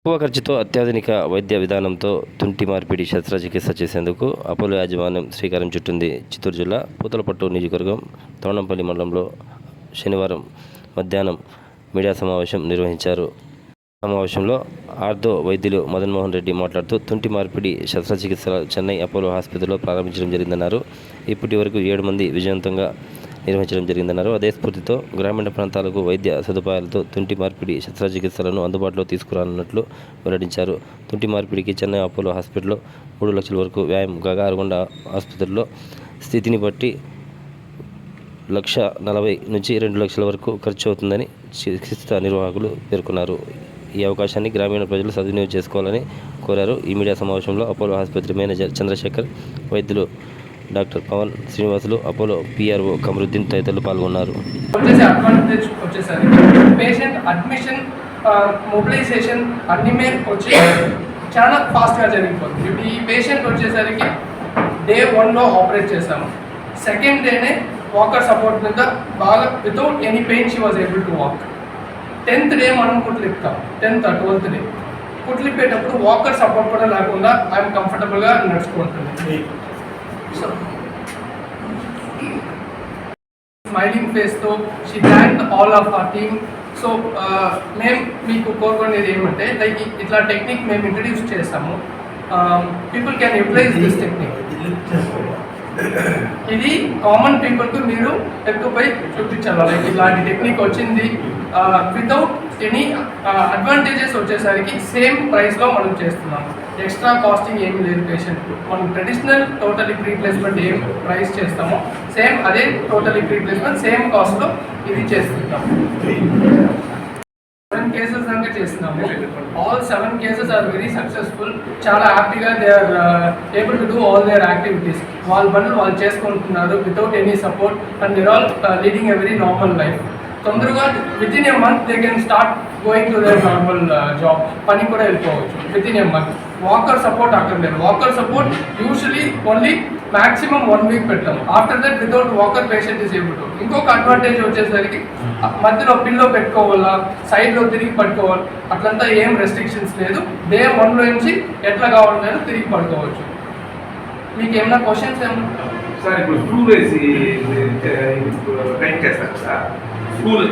తక్కువ ఖర్చుతో అత్యాధునిక వైద్య విధానంతో తుంటి మార్పిడి శస్త్రచికిత్స చేసేందుకు అపోలో యాజమాన్యం శ్రీకారం చుట్టింది. చిత్తూరు జిల్లా పూతలపట్టు నియోజకవర్గం తోండంపల్లి మండలంలో శనివారం మధ్యాహ్నం మీడియా సమావేశం నిర్వహించారు. సమావేశంలో ఆర్థో వైద్యులు మదన్ మోహన్ రెడ్డి మాట్లాడుతూ తుంటి మార్పిడి శస్త్రచికిత్స చెన్నై అపోలో ఆసుపత్రిలో ప్రారంభించడం జరిగిందన్నారు. ఇప్పటి వరకు 7 మంది విజయవంతంగా నిర్వహించడం జరిగిందన్నారు. అదే స్ఫూర్తితో గ్రామీణ ప్రాంతాలకు వైద్య సదుపాయాలతో తుంటి మార్పిడి శస్త్రచికిత్సలను అందుబాటులో తీసుకురానున్నట్లు వెల్లడించారు. తుంటి మార్పిడికి చెన్నై అపోలో హాస్పిటల్లో 3 లక్షల వరకు వ్యయం కాగా అరగొండ ఆసుపత్రిలో స్థితిని బట్టి 1,40,000 నుంచి 2 లక్షల వరకు ఖర్చు అవుతుందని చికిత్స నిర్వాహకులు పేర్కొన్నారు. ఈ అవకాశాన్ని గ్రామీణ ప్రజలు సద్వినియోగం చేసుకోవాలని కోరారు. ఈ మీడియా సమావేశంలో అపోలో ఆసుపత్రి మేనేజర్ చంద్రశేఖర్, వైద్యులు డాక్టర్ పవన్ శ్రీనివాసులు, అపోలో పిఆర్ఓ కమరుద్దీన్ తదితరులు పాల్గొన్నారు. అడ్వాంటేజ్ వచ్చేసరికి పేషెంట్ అడ్మిషన్, మొబిలైజేషన్ అన్ని వచ్చి చాలా ఫాస్ట్గా జరిగిపోతుంది. ఇప్పుడు ఈ పేషెంట్ వచ్చేసరికి డే 1లో ఆపరేట్ చేస్తాము. సెకండ్ డేనే వాకర్ సపోర్ట్ మీద బాగా without any pain she was able to walk. 10th day మనం కుట్లిప్తాం. 10th 12th డే కుట్లిప్పేటప్పుడు వాకర్ సపోర్ట్ కూడా లేకుండా ఐఎమ్ కంఫర్టబుల్గా నడుచుకుంటుంది. సో స్మైలింగ్ ఫేస్తో she thank all of our team. So మేము మీకు కోరుకునేది ఏమంటే లైక్ ఇట్లా టెక్నిక్ మేము ఇంట్రడ్యూస్ చేస్తాము. People can utilize this technique. ఇది కామన్ పీపుల్కి మీరు ఎక్కువపై చూపించాలి. లైక్ ఇలాంటి టెక్నిక్ వచ్చింది వితౌట్ ఎనీ అడ్వాంటేజెస్ వచ్చేసరికి సేమ్ ప్రైస్లో మనం చేస్తున్నాము. ఎక్స్ట్రా కాస్టింగ్ ఏమి లేదు పేషెంట్కు. మనం ట్రెడిషనల్ టోటల్ హిప్ రీప్లేస్మెంట్ ఏం ప్రైస్ చేస్తామో సేమ్ అదే టోటల్ హిప్ రీప్లేస్మెంట్ సేమ్ కాస్ట్లో ఇది చేస్తున్నాము. 7 కేసెస్ దాకా చేస్తున్నాము. All 7 cases are very successful. చాలా హ్యాపీగా they are able to do all their activities. వాళ్ళ పనులు వాళ్ళు చేసుకుంటున్నారు without any support and they're all leading a very normal life. తొందరగా within a month they can start going to their normal job. పని కూడా వెళ్ళిపోవచ్చు within a month. Walker support అక్కర్లేదు. Walker support usually only maximum 1 week పెట్టాము. After that without walker patient is able to. ఇంకొక advantage వచ్చేసరికి మధ్యలో pillow పెట్టుకోవాలా, సైడ్లో తిరిగి పట్టుకోవాలి, అట్లంతా ఏం రెస్ట్రిక్షన్స్ లేదు. డే 1లో నుంచి ఎట్లా కావాలన్నా తిరిగి పడుకోవచ్చు. మీకు ఏమైనా క్వశ్చన్స్ ఏమన్నా? సార్ ఇప్పుడు స్క్రూ వేసి ట్రైన్ చేస్తారు కదా, స్కూల్